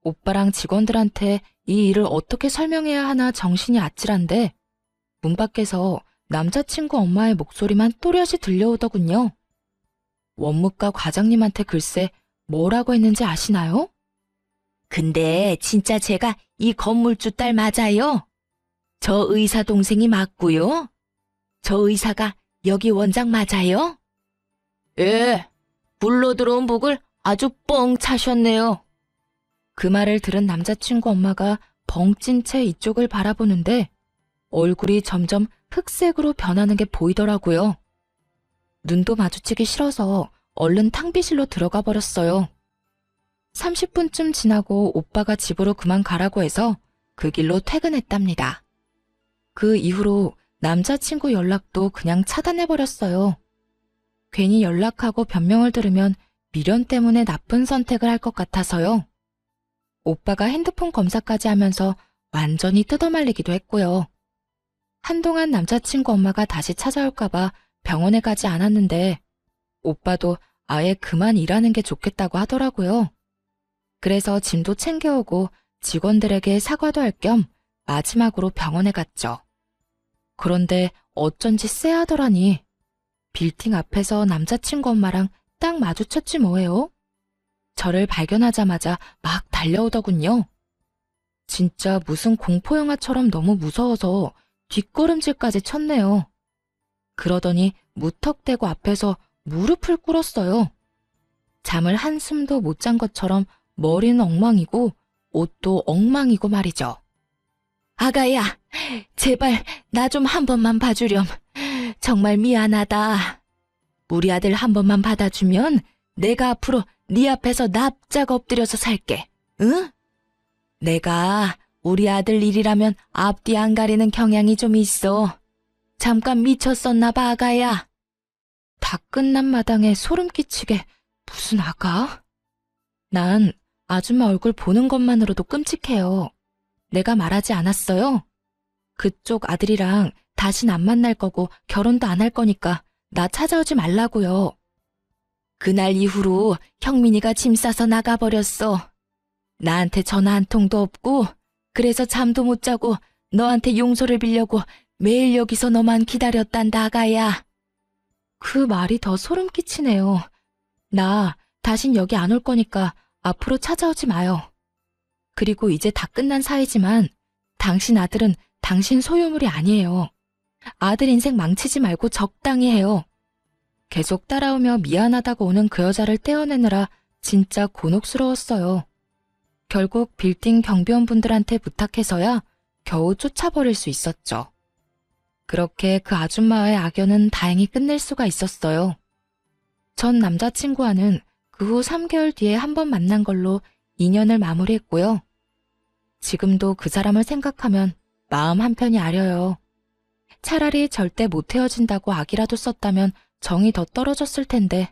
오빠랑 직원들한테 이 일을 어떻게 설명해야 하나 정신이 아찔한데 문 밖에서 남자친구 엄마의 목소리만 또렷이 들려오더군요. 원무과 과장님한테 글쎄 뭐라고 했는지 아시나요? 근데 진짜 제가 이 건물주 딸 맞아요? 저 의사 동생이 맞고요? 저 의사가 여기 원장 맞아요? 예, 불러 들어온 복을 아주 뻥 차셨네요. 그 말을 들은 남자친구 엄마가 벙찐 채 이쪽을 바라보는데 얼굴이 점점 흑색으로 변하는 게 보이더라고요. 눈도 마주치기 싫어서 얼른 탕비실로 들어가 버렸어요. 30분쯤 지나고 오빠가 집으로 그만 가라고 해서 그 길로 퇴근했답니다. 그 이후로 남자친구 연락도 그냥 차단해버렸어요. 괜히 연락하고 변명을 들으면 미련 때문에 나쁜 선택을 할 것 같아서요. 오빠가 핸드폰 검사까지 하면서 완전히 뜯어말리기도 했고요. 한동안 남자친구 엄마가 다시 찾아올까봐 병원에 가지 않았는데 오빠도 아예 그만 일하는 게 좋겠다고 하더라고요. 그래서 짐도 챙겨오고 직원들에게 사과도 할 겸 마지막으로 병원에 갔죠. 그런데 어쩐지 쎄하더라니. 빌딩 앞에서 남자친구 엄마랑 딱 마주쳤지 뭐예요. 저를 발견하자마자 막 달려오더군요. 진짜 무슨 공포영화처럼 너무 무서워서 뒷걸음질까지 쳤네요. 그러더니 무턱대고 앞에서 무릎을 꿇었어요. 잠을 한숨도 못 잔 것처럼 머리는 엉망이고 옷도 엉망이고 말이죠. 아가야, 제발 나 좀 한 번만 봐주렴. 정말 미안하다. 우리 아들 한 번만 받아주면 내가 앞으로 네 앞에서 납작 엎드려서 살게. 응? 내가 우리 아들 일이라면 앞뒤 안 가리는 경향이 좀 있어. 잠깐 미쳤었나 봐, 아가야. 다 끝난 마당에 소름 끼치게 무슨 아가? 난 아줌마 얼굴 보는 것만으로도 끔찍해요. 내가 말하지 않았어요? 그쪽 아들이랑 다신 안 만날 거고 결혼도 안 할 거니까 나 찾아오지 말라고요. 그날 이후로 형민이가 짐 싸서 나가버렸어. 나한테 전화 한 통도 없고 그래서 잠도 못 자고 너한테 용서를 빌려고 매일 여기서 너만 기다렸단다, 아가야. 그 말이 더 소름 끼치네요. 나 다신 여기 안 올 거니까 앞으로 찾아오지 마요. 그리고 이제 다 끝난 사이지만 당신 아들은 당신 소유물이 아니에요. 아들 인생 망치지 말고 적당히 해요. 계속 따라오며 미안하다고 오는 그 여자를 떼어내느라 진짜 곤혹스러웠어요. 결국 빌딩 경비원분들한테 부탁해서야 겨우 쫓아버릴 수 있었죠. 그렇게 그 아줌마와의 악연은 다행히 끝낼 수가 있었어요. 전 남자친구와는 그 후 3개월 뒤에 한 번 만난 걸로 인연을 마무리했고요. 지금도 그 사람을 생각하면 마음 한편이 아려요. 차라리 절대 못 헤어진다고 악이라도 썼다면 정이 더 떨어졌을 텐데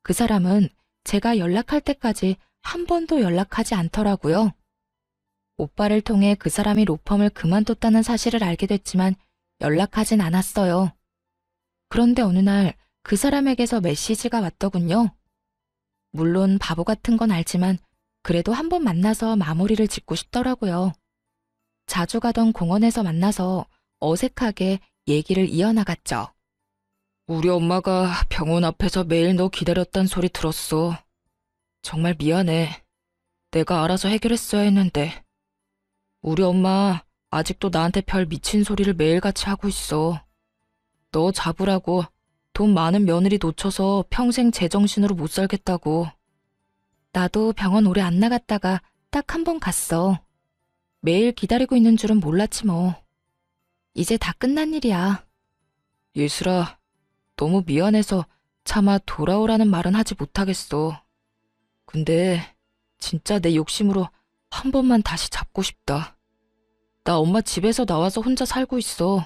그 사람은 제가 연락할 때까지 한 번도 연락하지 않더라고요. 오빠를 통해 그 사람이 로펌을 그만뒀다는 사실을 알게 됐지만 연락하진 않았어요. 그런데 어느 날 그 사람에게서 메시지가 왔더군요. 물론 바보 같은 건 알지만 그래도 한 번 만나서 마무리를 짓고 싶더라고요. 자주 가던 공원에서 만나서 어색하게 얘기를 이어나갔죠. 우리 엄마가 병원 앞에서 매일 너 기다렸단 소리 들었어. 정말 미안해. 내가 알아서 해결했어야 했는데. 우리 엄마 아직도 나한테 별 미친 소리를 매일같이 하고 있어. 너 잡으라고 돈 많은 며느리 놓쳐서 평생 제정신으로 못 살겠다고. 나도 병원 오래 안 나갔다가 딱 한 번 갔어. 매일 기다리고 있는 줄은 몰랐지 뭐. 이제 다 끝난 일이야. 예슬아, 너무 미안해서 차마 돌아오라는 말은 하지 못하겠어. 근데 진짜 내 욕심으로 한 번만 다시 잡고 싶다. 나 엄마 집에서 나와서 혼자 살고 있어.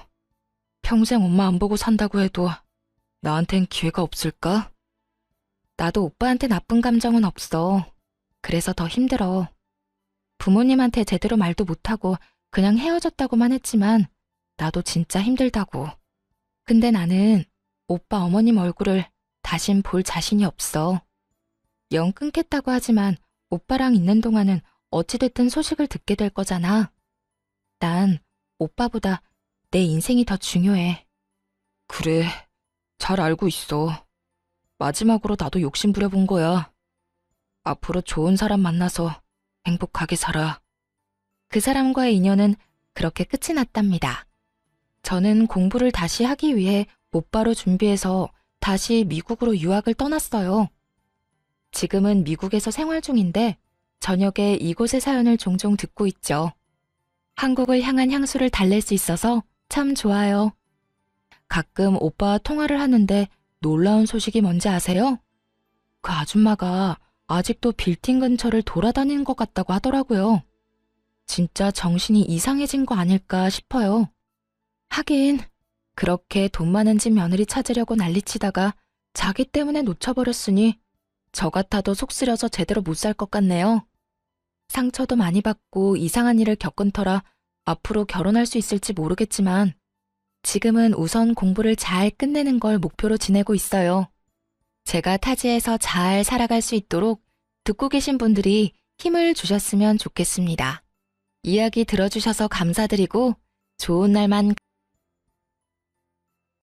평생 엄마 안 보고 산다고 해도 나한텐 기회가 없을까? 나도 오빠한테 나쁜 감정은 없어. 그래서 더 힘들어. 부모님한테 제대로 말도 못하고 그냥 헤어졌다고만 했지만 나도 진짜 힘들다고. 근데 나는 오빠 어머님 얼굴을 다신 볼 자신이 없어. 영 끊겠다고 하지만 오빠랑 있는 동안은 어찌됐든 소식을 듣게 될 거잖아. 난 오빠보다 내 인생이 더 중요해. 그래, 잘 알고 있어. 마지막으로 나도 욕심 부려본 거야. 앞으로 좋은 사람 만나서 행복하게 살아. 그 사람과의 인연은 그렇게 끝이 났답니다. 저는 공부를 다시 하기 위해 곧바로 준비해서 다시 미국으로 유학을 떠났어요. 지금은 미국에서 생활 중인데 저녁에 이곳의 사연을 종종 듣고 있죠. 한국을 향한 향수를 달랠 수 있어서 참 좋아요. 가끔 오빠와 통화를 하는데 놀라운 소식이 뭔지 아세요? 그 아줌마가 아직도 빌딩 근처를 돌아다니는 것 같다고 하더라고요. 진짜 정신이 이상해진 거 아닐까 싶어요. 하긴 그렇게 돈 많은 집 며느리 찾으려고 난리치다가 자기 때문에 놓쳐버렸으니 저 같아도 속 쓰려서 제대로 못 살 것 같네요. 상처도 많이 받고 이상한 일을 겪은 터라 앞으로 결혼할 수 있을지 모르겠지만 지금은 우선 공부를 잘 끝내는 걸 목표로 지내고 있어요. 제가 타지에서 잘 살아갈 수 있도록 듣고 계신 분들이 힘을 주셨으면 좋겠습니다. 이야기 들어주셔서 감사드리고 좋은 날만